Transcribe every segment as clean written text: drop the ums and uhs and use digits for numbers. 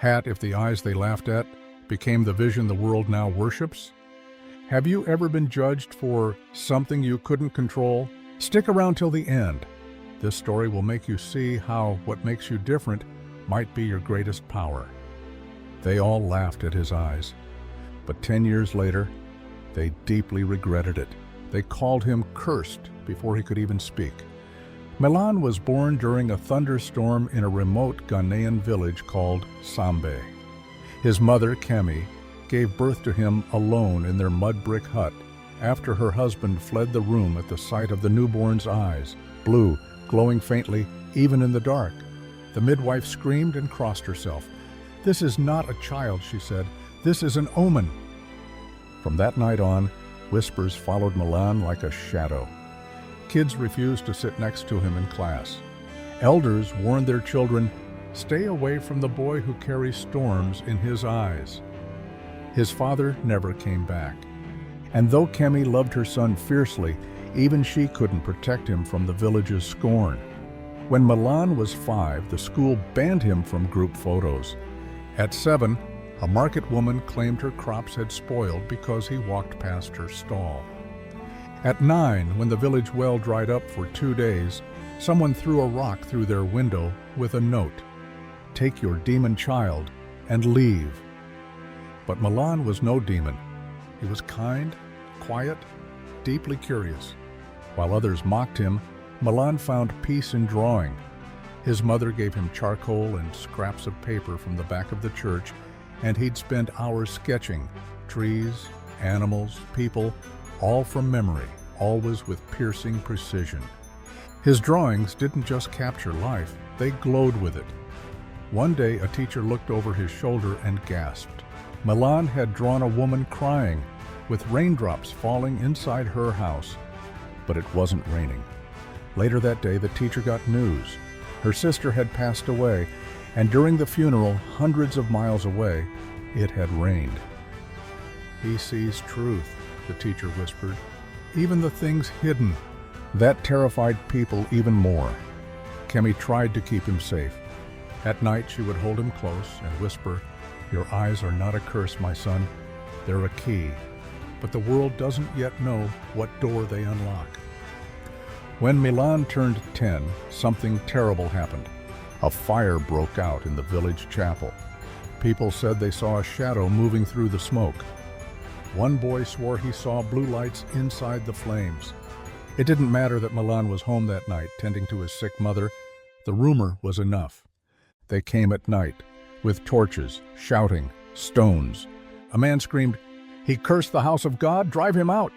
Hat if the eyes they laughed at became the vision the world now worships? Have you ever been judged for something you couldn't control? Stick around till the end. This story will make you see how what makes you different might be your greatest power. They all laughed at his eyes, but 10 years later, they deeply regretted it. They called him cursed before he could even speak. Milan was born during a thunderstorm in a remote Ghanaian village called Sambe. His mother, Kemi, gave birth to him alone in their mud brick hut after her husband fled the room at the sight of the newborn's eyes, blue, glowing faintly even in the dark. The midwife screamed and crossed herself. "This is not a child," she said. "This is an omen." From that night on, whispers followed Milan like a shadow. Kids refused to sit next to him in class. Elders warned their children, "Stay away from the boy who carries storms in his eyes." His father never came back. And though Kemi loved her son fiercely, even she couldn't protect him from the village's scorn. When Milan was 5, the school banned him from group photos. At 7, a market woman claimed her crops had spoiled because he walked past her stall. At 9, when the village well dried up for 2 days, someone threw a rock through their window with a note, "Take your demon child and leave." But Milan was no demon. He was kind, quiet, deeply curious. While others mocked him, Milan found peace in drawing. His mother gave him charcoal and scraps of paper from the back of the church, and he'd spend hours sketching trees, animals, people, all from memory, always with piercing precision. His drawings didn't just capture life, they glowed with it. One day, a teacher looked over his shoulder and gasped. Milan had drawn a woman crying, with raindrops falling inside her house. But it wasn't raining. Later that day, the teacher got news. Her sister had passed away, and during the funeral, hundreds of miles away, it had rained. "He sees truth," the teacher whispered, "even the things hidden." That terrified people even more. Kemi tried to keep him safe. At night, she would hold him close and whisper, "Your eyes are not a curse, my son. They're a key. But the world doesn't yet know what door they unlock." When Milan turned 10, something terrible happened. A fire broke out in the village chapel. People said they saw a shadow moving through the smoke. One boy swore he saw blue lights inside the flames. It didn't matter that Milan was home that night, tending to his sick mother. The rumor was enough. They came at night, with torches, shouting, stones. A man screamed, "He cursed the house of God, drive him out!"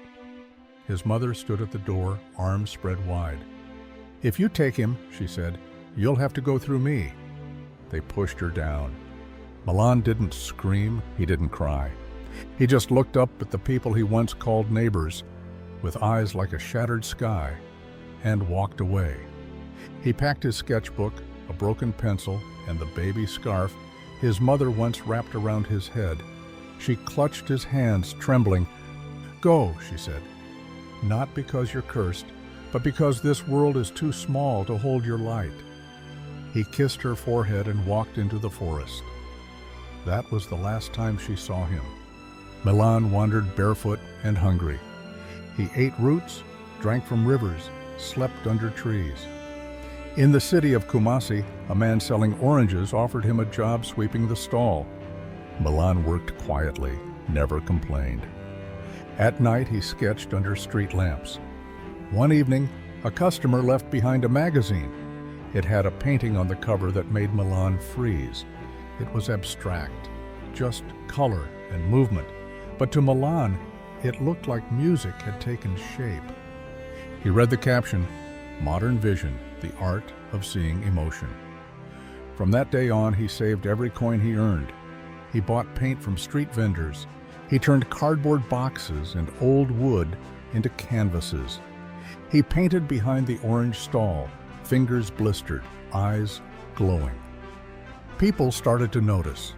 His mother stood at the door, arms spread wide. "If you take him," she said, "you'll have to go through me." They pushed her down. Milan didn't scream, he didn't cry. He just looked up at the people he once called neighbors, with eyes like a shattered sky, and walked away. He packed his sketchbook, a broken pencil, and the baby scarf his mother once wrapped around his head. She clutched his hands, trembling. "Go," she said. "Not because you're cursed, but because this world is too small to hold your light." He kissed her forehead and walked into the forest. That was the last time she saw him. Milan wandered barefoot and hungry. He ate roots, drank from rivers, slept under trees. In the city of Kumasi, a man selling oranges offered him a job sweeping the stall. Milan worked quietly, never complained. At night, he sketched under street lamps. One evening, a customer left behind a magazine. It had a painting on the cover that made Milan freeze. It was abstract, just color and movement. But to Milan, it looked like music had taken shape. He read the caption, "Modern Vision, the Art of Seeing Emotion." From that day on, he saved every coin he earned. He bought paint from street vendors. He turned cardboard boxes and old wood into canvases. He painted behind the orange stall, fingers blistered, eyes glowing. People started to notice.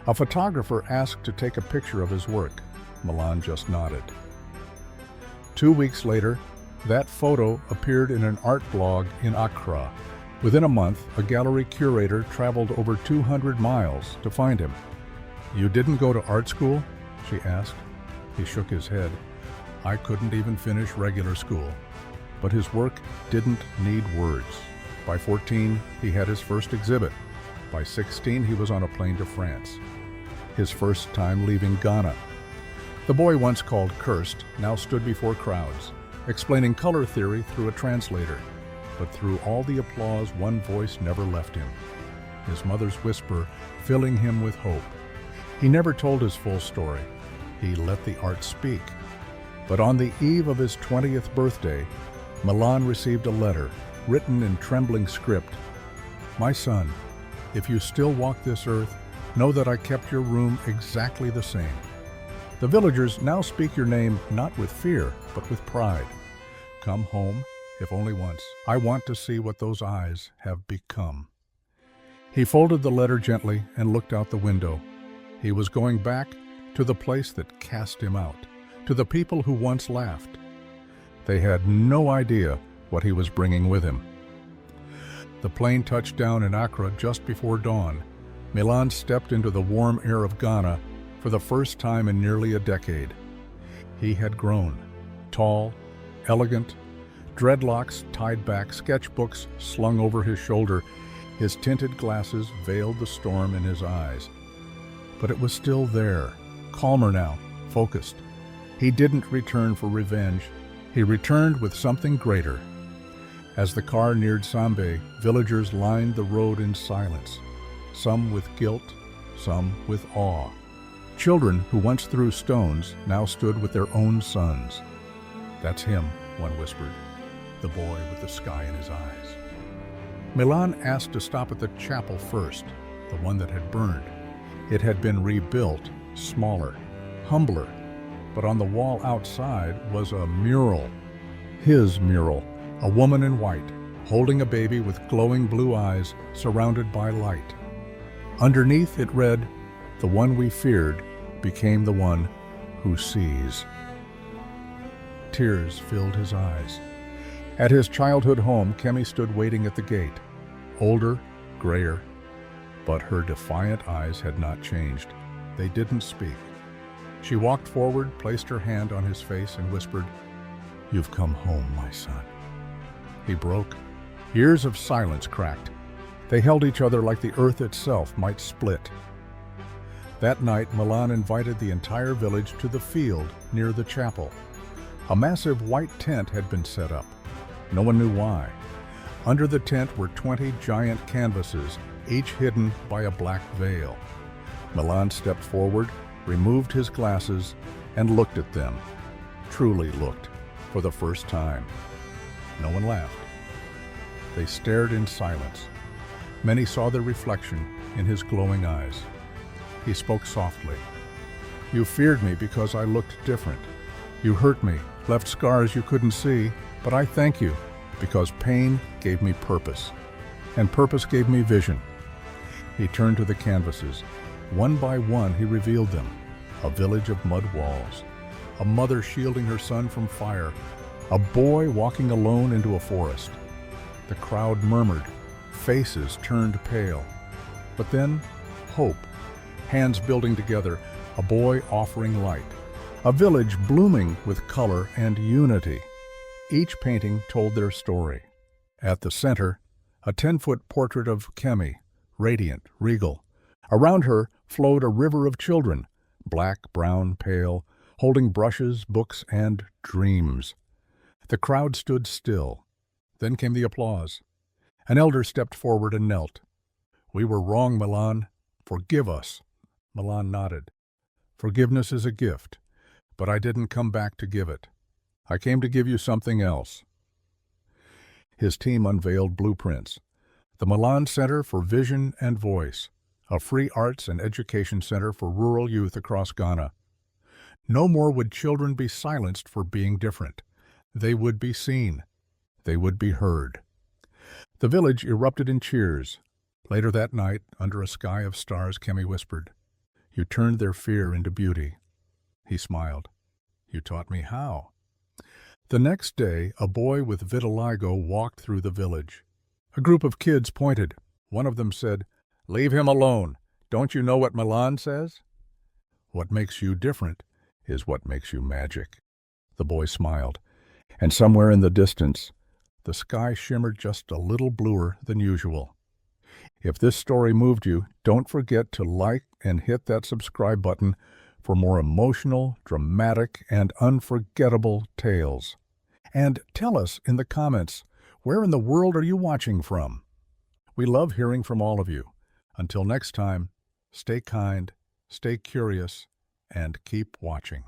A photographer asked to take a picture of his work. Milan just nodded. 2 weeks later, that photo appeared in an art blog in Accra. Within a month, a gallery curator traveled over 200 miles to find him. "You didn't go to art school?" she asked. He shook his head. "I couldn't even finish regular school." But his work didn't need words. By 14, he had his first exhibit. By 16, he was on a plane to France. His first time leaving Ghana. The boy once called cursed now stood before crowds, explaining color theory through a translator. But through all the applause, one voice never left him. His mother's whisper filling him with hope. He never told his full story. He let the art speak. But on the eve of his 20th birthday, Milan received a letter, written in trembling script. "My son, if you still walk this earth, know that I kept your room exactly the same. The villagers now speak your name not with fear, but with pride. Come home, if only once. I want to see what those eyes have become." He folded the letter gently and looked out the window. He was going back to the place that cast him out, to the people who once laughed. They had no idea what he was bringing with him. The plane touched down in Accra just before dawn. Milan stepped into the warm air of Ghana for the first time in nearly a decade. He had grown, tall, elegant, dreadlocks tied back, sketchbooks slung over his shoulder. His tinted glasses veiled the storm in his eyes. But it was still there, calmer now, focused. He didn't return for revenge. He returned with something greater. As the car neared Sambe, villagers lined the road in silence, some with guilt, some with awe. Children who once threw stones now stood with their own sons. "That's him," one whispered, "the boy with the sky in his eyes." Milan asked to stop at the chapel first, the one that had burned. It had been rebuilt, smaller, humbler, but on the wall outside was a mural. His mural, a woman in white, holding a baby with glowing blue eyes, surrounded by light. Underneath it read, "The one we feared became the one who sees." Tears filled his eyes. At his childhood home, Kemi stood waiting at the gate, older, grayer, but her defiant eyes had not changed. They didn't speak. She walked forward, placed her hand on his face, and whispered, "You've come home, my son." He broke. Years of silence cracked. They held each other like the earth itself might split. That night, Milan invited the entire village to the field near the chapel. A massive white tent had been set up. No one knew why. Under the tent were 20 giant canvases, each hidden by a black veil. Milan stepped forward, removed his glasses, and looked at them. Truly looked, for the first time. No one laughed. They stared in silence. Many saw their reflection in his glowing eyes. He spoke softly. "You feared me because I looked different. You hurt me, left scars you couldn't see, but I thank you because pain gave me purpose, and purpose gave me vision." He turned to the canvases. One by one, he revealed them. A village of mud walls, a mother shielding her son from fire, a boy walking alone into a forest. The crowd murmured, faces turned pale. But then, hope, hands building together, a boy offering light, a village blooming with color and unity. Each painting told their story. At the center, a 10-foot portrait of Kemi, radiant, regal. Around her flowed a river of children, black, brown, pale, holding brushes, books, and dreams. The crowd stood still. Then came the applause. An elder stepped forward and knelt. "We were wrong, Milan. Forgive us." Milan nodded. "Forgiveness is a gift, but I didn't come back to give it. I came to give you something else." His team unveiled blueprints. The Milan Center for Vision and Voice, a free arts and education center for rural youth across Ghana. No more would children be silenced for being different. They would be seen. They would be heard. The village erupted in cheers. Later that night, under a sky of stars, Kemi whispered, "You turned their fear into beauty." He smiled. "You taught me how." The next day, a boy with vitiligo walked through the village. A group of kids pointed. One of them said, "Leave him alone. Don't you know what Milan says?" "What makes you different is what makes you magic." The boy smiled, and somewhere in the distance, the sky shimmered just a little bluer than usual. If this story moved you, don't forget to like and hit that subscribe button for more emotional, dramatic, and unforgettable tales. And tell us in the comments, where in the world are you watching from? We love hearing from all of you. Until next time, stay kind, stay curious, and keep watching.